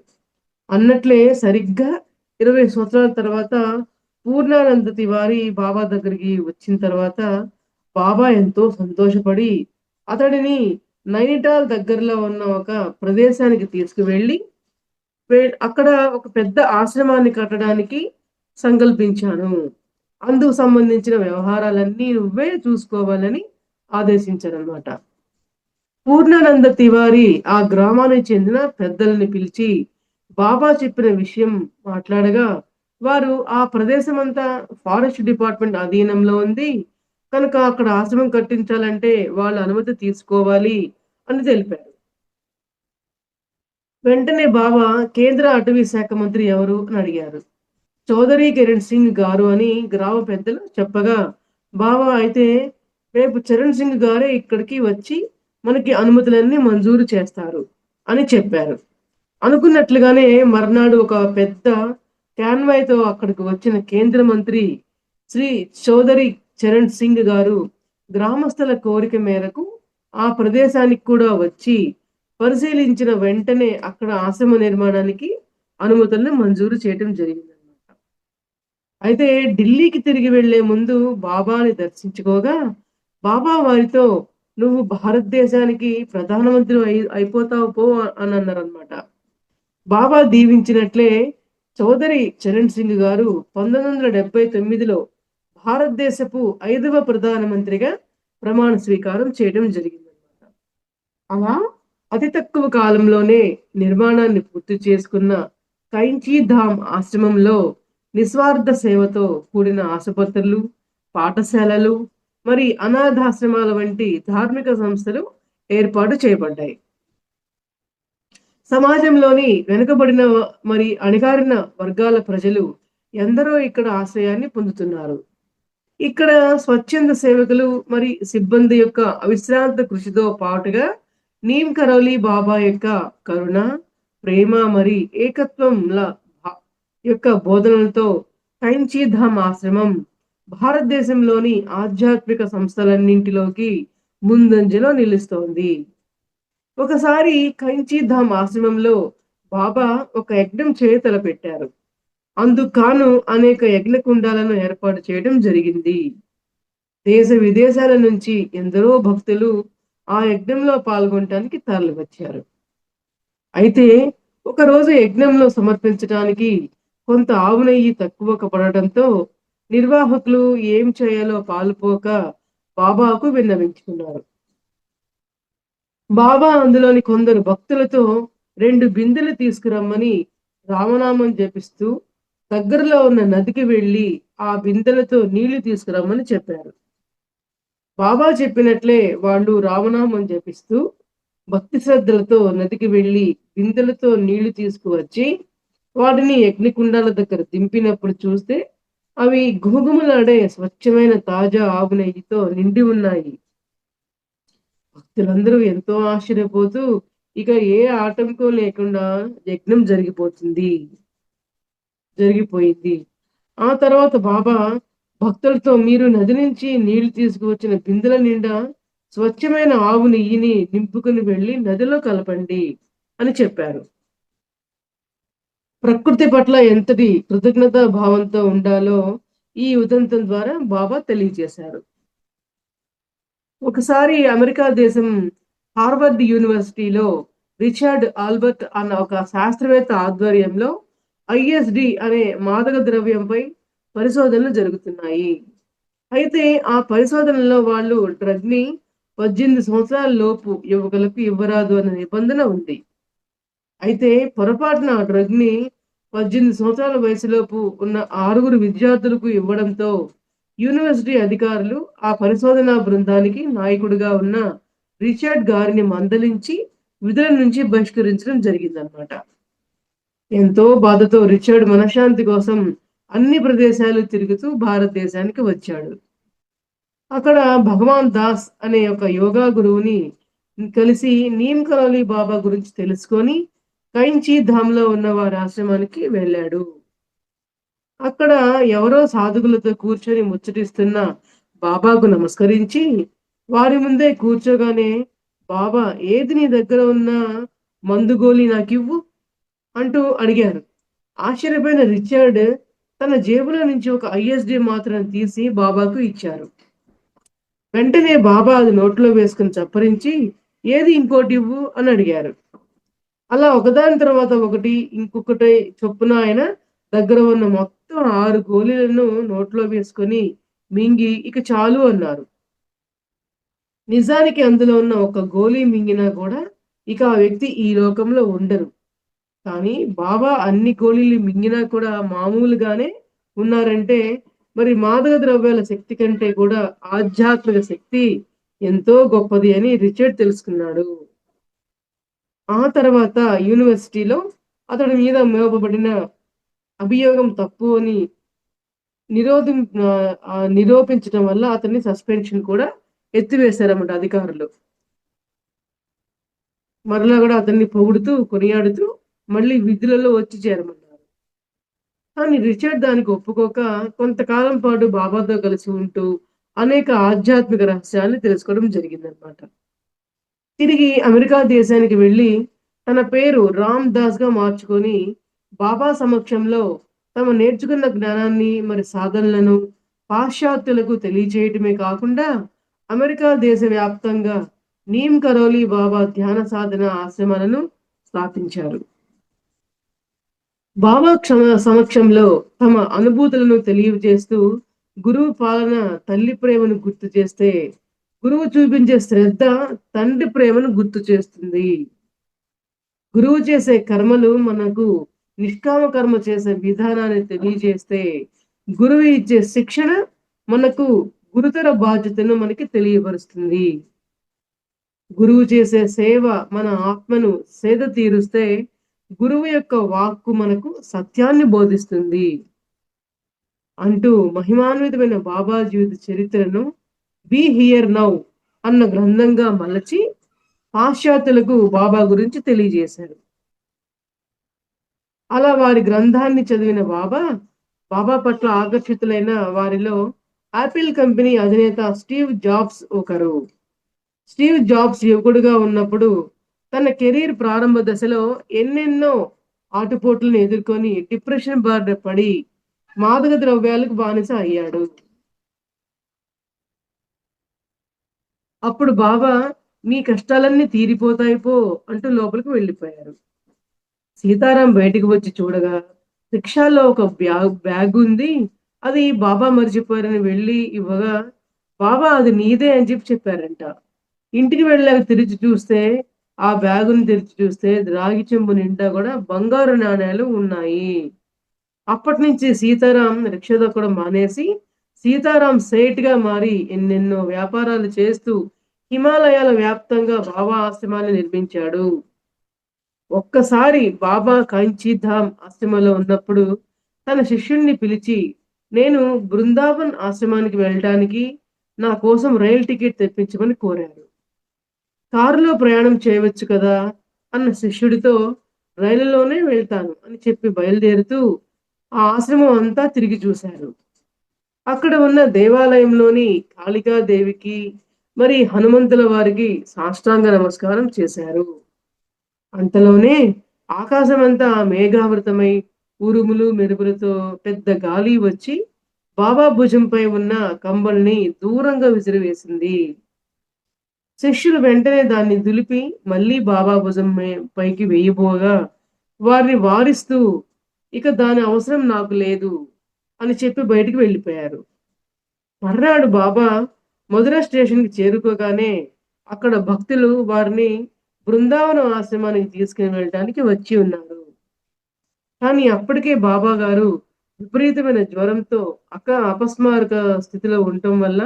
అన్నట్లే సరిగ్గా 20 సంవత్సరాల తర్వాత పూర్ణానంద తివారీ బాబా దగ్గరికి వచ్చిన తర్వాత బాబా ఎంతో సంతోషపడి అతడిని నైనిటాల్ దగ్గరలో ఉన్న ఒక ప్రదేశానికి తీసుకువెళ్ళి అక్కడ ఒక పెద్ద ఆశ్రమాన్ని కట్టడానికి సంకల్పించాను. అందుకు సంబంధించిన వ్యవహారాలన్నీ నువ్వే చూసుకోవాలని ఆదేశించారన్నమాట. పూర్ణానంద తివారీ ఆ గ్రామానికి చెందిన పెద్దలని పిలిచి బాబా చెప్పిన విషయం మాట్లాడగా, వారు ఆ ప్రదేశమంతా ఫారెస్ట్ డిపార్ట్మెంట్ అధీనంలో ఉంది. కనుక అక్కడ ఆశ్రమం కట్టించాలంటే వాళ్ళ అనుమతి తీసుకోవాలి అని తెలిపారు. వెంటనే బాబా, "కేంద్ర అటవీ శాఖ మంత్రి ఎవరు?" అని అడిగారు. చౌదరి కిరణ్ సింగ్ గారు అని గ్రామ పెద్దలు చెప్పగా, బాబా అయితే రేపు చరణ్ సింగ్ గారే ఇక్కడికి వచ్చి మనకి అనుమతులన్నీ మంజూరు చేస్తారు అని చెప్పారు. అనుకున్నట్లుగానే మర్నాడు ఒక పెద్ద కాన్వాయ్‌తో అక్కడికి వచ్చిన కేంద్ర మంత్రి శ్రీ చౌదరి చరణ్ సింగ్ గారు గ్రామస్తుల కోరిక మేరకు ఆ ప్రదేశానికి కూడా వచ్చి పరిశీలించిన వెంటనే అక్కడ ఆశ్రమ నిర్మాణానికి అనుమతులను మంజూరు చేయటం జరిగిందన్నమాట. అయితే ఢిల్లీకి తిరిగి వెళ్లే ముందు బాబాని దర్శించుకోగా, బాబా వారితో, "నువ్వు భారతదేశానికి ప్రధానమంత్రి అయిపోతావు పో" అని అన్నారన్నమాట. బాబా దీవించినట్లే చౌదరి చరణ్ సింగ్ గారు 1979లో భారతదేశపు 5వ ప్రధానమంత్రిగా ప్రమాణ స్వీకారం చేయడం జరిగిందన్నమాట. అలా అతి తక్కువ కాలంలోనే నిర్మాణాన్ని పూర్తి చేసుకున్న కైంచీ ధామ్ ఆశ్రమంలో నిస్వార్థ సేవతో కూడిన ఆసుపత్రులు, పాఠశాలలు, మరి అనాథాశ్రమాల వంటి ధార్మిక సంస్థలు ఏర్పాటు చేయబడ్డాయి. సమాజంలోని వెనుకబడిన మరి అణగారిన వర్గాల ప్రజలు ఎందరో ఇక్కడ ఆశ్రయాన్ని పొందుతున్నారు. ఇక్కడ స్వచ్ఛంద సేవకులు మరి సిబ్బంది యొక్క అవిశ్రాంత కృషితో పాటుగా నీమ్ కరోలి బాబా యొక్క కరుణ, ప్రేమ మరి ఏకత్వంల యొక్క బోధనలతో కైంచీ ధామ్ ఆశ్రమం భారతదేశంలోని ఆధ్యాత్మిక సంస్థలన్నింటిలోకి ముందంజలో నిలుస్తోంది. ఒకసారి కైంచీ ధామ్ ఆశ్రమంలో బాబా ఒక యజ్ఞం తలపెట్టారు. అందుకు గాను అనేక యజ్ఞకుండాలను ఏర్పాటు చేయడం జరిగింది. దేశ విదేశాల నుంచి ఎందరో భక్తులు ఆ యజ్ఞంలో పాల్గొనటానికి తరలివచ్చారు. అయితే ఒకరోజు యజ్ఞంలో సమర్పించడానికి కొంత ఆవు నెయ్యి తక్కువ పడటంతో నిర్వాహకులు ఏం చేయాలో పాలుపోక బాబాకు విన్నవించుకున్నారు. బాబా అందులోని కొందరు భక్తులతో 2 బిందెలు తీసుకురమ్మని రామనామం జపిస్తూ దగ్గరలో ఉన్న నదికి వెళ్లి ఆ బిందెలతో నీళ్లు తీసుకురమ్మని చెప్పారు. బాబా చెప్పినట్లే వాళ్ళు రామనామం జపిస్తూ భక్తి శ్రద్ధలతో నదికి వెళ్లి బిందెలతో నీళ్లు తీసుకువచ్చి వాటిని యజ్ఞకుండాల దగ్గర దింపినప్పుడు చూస్తే అవి గుమగుమలాడే స్వచ్ఛమైన తాజా ఆవు నెయ్యితో నిండి ఉన్నాయి. భక్తులందరూ ఎంతో ఆశ్చర్యపోతూ ఇక ఏ ఆటంకం లేకుండా యజ్ఞం జరిగిపోయింది. ఆ తర్వాత బాబా భక్తులతో మీరు నది నుంచి నీళ్లు తీసుకువచ్చిన బిందెల నిండా స్వచ్ఛమైన ఆవు నెయ్యిని నింపుకుని వెళ్లి నదిలో కలపండి అని చెప్పారు. ప్రకృతి పట్ల ఎంతటి కృతజ్ఞతా భావంతో ఉండాలో ఈ ఉదంతం ద్వారా బాబా తెలియజేశారు. ఒకసారి అమెరికా దేశం హార్వర్డ్ యూనివర్సిటీలో రిచర్డ్ ఆల్బర్ట్ అన్న ఒక శాస్త్రవేత్త ఆధ్వర్యంలో ఐఎస్డి అనే మాదక ద్రవ్యంపై పరిశోధనలు జరుగుతున్నాయి. అయితే ఆ పరిశోధనలో వాళ్ళు డ్రగ్ ని 18 సంవత్సరాల లోపు యువకులకు ఇవ్వరాదు అనే నిబంధన ఉంది. అయితే పొరపాటున ఆ డ్రగ్ ని 18 సంవత్సరాల వయసులోపు ఉన్న 6 విద్యార్థులకు ఇవ్వడంతో యూనివర్సిటీ అధికారులు ఆ పరిశోధనా బృందానికి నాయకుడిగా ఉన్న రిచర్డ్ గారిని మందలించి విధుల నుంచి బహిష్కరించడం జరిగిందనమాట. ఎంతో బాధతో రిచర్డ్ మనశ్శాంతి కోసం అన్ని ప్రదేశాలు తిరుగుతూ భారతదేశానికి వచ్చాడు. అక్కడ భగవాన్ దాస్ అనే ఒక యోగా గురువుని కలిసి నీమ్ కరోలి బాబా గురించి తెలుసుకొని కైంచి ధామ్‌లో ఉన్న వారి ఆశ్రమానికి వెళ్ళాడు. అక్కడ ఎవరో సాధువులతో కూర్చొని ముచ్చటిస్తున్న బాబాకు నమస్కరించి వారి ముందే కూర్చోగానే బాబా ఏది నీ దగ్గర ఉన్న మందు గోలి నాకివ్వు అంటూ అడిగారు. ఆశ్చర్యపోయిన రిచర్డ్ తన జేబులో నుంచి ఒక ఐఎస్‌డి మాత్రను తీసి బాబాకు ఇచ్చారు. వెంటనే బాబా అది నోట్లో వేసుకొని చప్పరించి ఏది ఇంకోటివ్వు అని అడిగారు. అలా ఒకదాని తర్వాత ఒకటి ఇంకొకటి చొప్పున ఆయన దగ్గర ఉన్న మొత్తం 6 గోలీలను నోట్లో వేసుకొని మింగి ఇక చాలు అన్నారు. నిజానికి అందులో ఉన్న ఒక గోలీ మింగినా కూడా ఇక ఆ వ్యక్తి ఈ లోకంలో ఉండరు. కానీ బాబా అన్ని గోళీలు మింగినా కూడా మామూలుగానే ఉన్నారంటే మరి మాదక ద్రవ్యాల శక్తి కంటే కూడా ఆధ్యాత్మిక శక్తి ఎంతో గొప్పది అని రిచర్డ్ తెలుసుకున్నాడు. ఆ తర్వాత యూనివర్సిటీలో అతడి మీద మోపబడిన అభియోగం తప్పు అని నిరూపించడం వల్ల అతన్ని సస్పెన్షన్ కూడా ఎత్తివేశారన్నమాట అధికారులు. మరలా కూడా అతన్ని పొగుడుతూ కొనియాడుతూ మళ్ళీ విధులలో వచ్చి చేరమన్నారు. కానీ రిచర్డ్ దానికి ఒప్పుకోక కొంతకాలం పాటు బాబాతో కలిసి ఉంటూ అనేక ఆధ్యాత్మిక రహస్యాన్ని తెలుసుకోవడం జరిగిందనమాట. తిరిగి అమెరికా దేశానికి వెళ్ళి తన పేరు రామ్ దాస్ గా మార్చుకొని బాబా సమక్షంలో తమ నేర్చుకున్న జ్ఞానాన్ని మరి సాధనలను పాశ్చాత్యులకు తెలియచేయటమే కాకుండా అమెరికా దేశవ్యాప్తంగా నీమ్ కరోలి బాబా ధ్యాన సాధన ఆశ్రమాలను స్థాపించారు. బాబా సమక్షంలో తమ అనుభూతులను తెలియజేస్తూ గురువు పాలన తల్లి ప్రేమను గుర్తు చేస్తే గురువు చూపించే శ్రద్ధ తండ్రి ప్రేమను గుర్తు చేస్తుంది. గురువు చేసే కర్మలు మనకు నిష్కామ కర్మ చేసే విధానాన్ని తెలియజేస్తే గురువు ఇచ్చే శిక్షణ మనకు గురుతర బాధ్యతను మనకి తెలియపరుస్తుంది. గురువు చేసే సేవ మన ఆత్మను సేద తీరుస్తే గురువు యొక్క వాక్కు మనకు సత్యాన్ని బోధిస్తుంది అంటూ మహిమాన్వితమైన బాబా జీవిత చరిత్రను బీ హియర్ నౌ అన్న గ్రంథంగా మలచి పాశ్చాత్యులకు బాబా గురించి తెలియజేశారు. అలా వారి గ్రంథాన్ని చదివిన బాబా పట్ల ఆకర్షితులైన వారిలో యాపిల్ కంపెనీ అధినేత స్టీవ్ జాబ్స్ ఒకరు. స్టీవ్ జాబ్స్ యువకుడుగా ఉన్నప్పుడు తన కెరీర్ ప్రారంభ దశలో ఎన్నెన్నో ఆటుపోట్లను ఎదుర్కొని డిప్రెషన్ బారిన పడి మాదక ద్రవ్యాలకు బానిస అయ్యాడు. అప్పుడు బాబా మీ కష్టాలన్నీ తీరిపోతాయి పో అంటూ లోపలికి వెళ్ళిపోయారు. సీతారాం బయటికి వచ్చి చూడగా రిక్షాలో ఒక బ్యాగ్ ఉంది. అది బాబా మర్చిపోయారని వెళ్ళి ఇవ్వగా బాబా అది నీదే అని చెప్పారంట. ఇంటికి వెళ్ళాక ఆ బ్యాగుని తెరిచి చూస్తే రాగి చెంబు నిండా కూడా బంగారు నాణేలు ఉన్నాయి. అప్పటి నుంచి సీతారాం రిక్షా తొక్కడం మానేసి సీతారాం సేట్‌గా మారి ఎన్నెన్నో వ్యాపారాలు చేస్తూ హిమాలయాల వ్యాప్తంగా బాబా ఆశ్రమాన్ని నిర్మించాడు. ఒక్కసారి బాబా కాంచీధామ్ ఆశ్రమంలో ఉన్నప్పుడు తన శిష్యుడిని పిలిచి, నేను బృందావన్ ఆశ్రమానికి వెళ్ళటానికి నా కోసం రైలు టికెట్ తెప్పించమని కోరారు. కారులో ప్రయాణం చేయవచ్చు కదా అన్న శిష్యుడితో, రైలులోనే వెళ్తాను అని చెప్పి బయలుదేరుతూ ఆ ఆశ్రమం అంతా తిరిగి చూశారు. అక్కడ ఉన్న దేవాలయంలోని కాళికాదేవికి, మరి హనుమంతుల వారికి సాష్టాంగ నమస్కారం చేశారు. అంతలోనే ఆకాశమంతా మేఘావృతమై ఉరుములు మెరుపులతో పెద్ద గాలి వచ్చి బాబా భుజంపై ఉన్న కంబల్ని దూరంగా విసిరివేసింది. శిష్యులు వెంటనే దాన్ని దులిపి మళ్ళీ బాబా పైకి వేయబోగా వారిని వారిస్తూ, ఇక దాని అవసరం నాకు లేదు అని చెప్పి బయటికి వెళ్ళిపోయారు. మర్నాడు బాబా మధుర స్టేషన్‌కి చేరుకోగానే అక్కడ భక్తులు వారిని బృందావనం ఆశ్రమానికి తీసుకొని వెళ్ళటానికి వచ్చి ఉన్నారు. కానీ అప్పటికే బాబా గారు విపరీతమైన జ్వరంతో అపస్మారక స్థితిలో ఉండటం వల్ల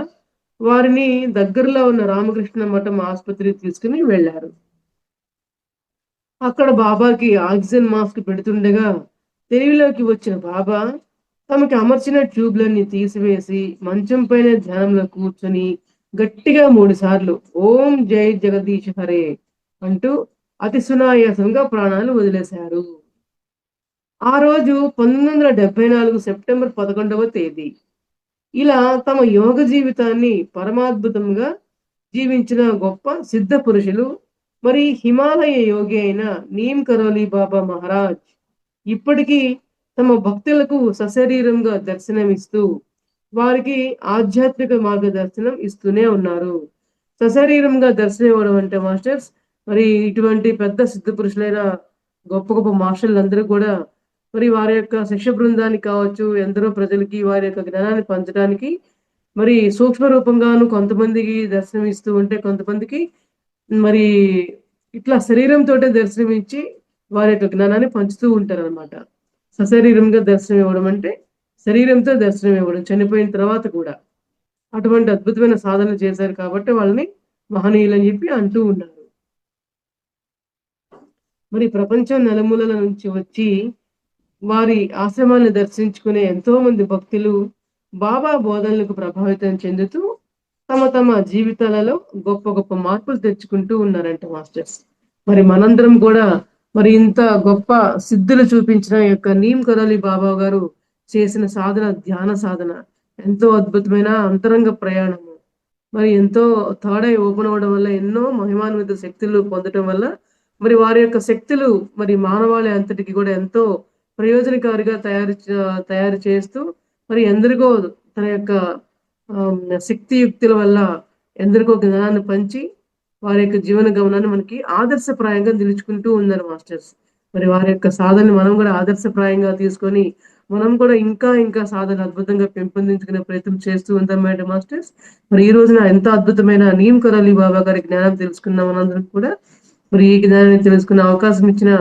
వారిని దగ్గరలో ఉన్న రామకృష్ణ మఠం ఆసుపత్రికి తీసుకుని వెళ్లారు. అక్కడ బాబాకి ఆక్సిజన్ మాస్క్ పెడుతుండగా తెలివిలోకి వచ్చిన బాబా తమకి అమర్చిన ట్యూబ్లన్నీ తీసివేసి మంచం పైన ధ్యానంలో కూర్చొని గట్టిగా 3 సార్లు ఓం జై జగదీశ్ హరే అంటూ అతి సునాయాసంగా ప్రాణాలు వదిలేశారు. ఆ రోజు 1974 సెప్టెంబర్ 11వ తేదీ. ఇలా తమ యోగ జీవితాన్ని పరమాద్భుతంగా జీవించిన గొప్ప సిద్ధ పురుషులు, మరి హిమాలయ యోగి అయిన నీమ్ కరోలి బాబా మహారాజ్ ఇప్పటికీ తమ భక్తులకు సశరీరంగా దర్శనమిస్తూ వారికి ఆధ్యాత్మిక మార్గదర్శనం ఇస్తూనే ఉన్నారు. సశరీరంగా దర్శనం ఇవ్వడం అంటే మాస్టర్స్, మరి ఇటువంటి పెద్ద సిద్ధ పురుషులైన గొప్ప గొప్ప మాస్టర్లందరూ కూడా మరి వారి యొక్క శిష్య బృందానికి కావచ్చు, ఎందరో ప్రజలకి వారి యొక్క జ్ఞానాన్ని పంచడానికి మరి సూక్ష్మ రూపంగాను కొంతమందికి దర్శనం ఇస్తూ ఉంటే, కొంతమందికి మరి ఇట్లా శరీరంతోటే దర్శనమిచ్చి వారి యొక్క జ్ఞానాన్ని పంచుతూ ఉంటారనమాట. సశరీరంగా దర్శనం ఇవ్వడం అంటే శరీరంతో దర్శనం ఇవ్వడం, చనిపోయిన తర్వాత కూడా. అటువంటి అద్భుతమైన సాధనలు చేశారు కాబట్టి వాళ్ళని మహనీయులని చెప్పి అంటూ ఉన్నారు. మరి ప్రపంచం నలుమూలల నుంచి వచ్చి వారి ఆశ్రమాన్ని దర్శించుకునే ఎంతో మంది భక్తులు బాబా బోధనలకు ప్రభావితం చెందుతూ తమ తమ జీవితాలలో గొప్ప గొప్ప మార్పులు తెచ్చుకుంటూ ఉన్నారంట మాస్టర్స్. మరి మనందరం కూడా మరి ఇంత గొప్ప సిద్ధులు చూపించిన యొక్క నీమ్ కరోలి బాబా గారు చేసిన సాధన ధ్యాన సాధన ఎంతో అద్భుతమైన అంతరంగ ప్రయాణము. మరి ఎంతో థర్డ్ ఐ ఓపెన్ అవ్వడం వల్ల ఎన్నో మహిమాన్విత శక్తులు పొందడం వల్ల మరి వారి యొక్క శక్తులు మరి మానవాళి అంతటికి కూడా ఎంతో ప్రయోజనకారిగా తయారు చేస్తూ మరి ఎందరికో తన యొక్క శక్తియుక్తుల వల్ల ఎందరికో జ్ఞానాన్ని పంచి వారి యొక్క జీవన గమనాన్ని మనకి ఆదర్శప్రాయంగా నిలుచుకుంటూ ఉన్నారు మాస్టర్స్. మరి వారి యొక్క సాధనని మనం కూడా ఆదర్శప్రాయంగా తీసుకొని మనం కూడా ఇంకా ఇంకా సాధన అద్భుతంగా పెంపొందించుకునే ప్రయత్నం చేస్తూ ఉంటాం మేడం మాస్టర్స్. మరి ఈ రోజున ఎంత అద్భుతమైన నీమ్ కరోలి బాబా గారి జ్ఞానం తెలుసుకున్నాం మనందరం కూడా. మరి ఈ జ్ఞానాన్ని తెలుసుకునే అవకాశం ఇచ్చిన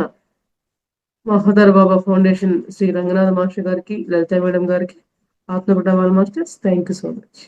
మహోదర్ బాబా ఫౌండేషన్ శ్రీ రంగనాథ మాస్టర్ గారికి, లలిత మేడం గారికి, ఆత్మకుటవాల్ masters, thank you so much.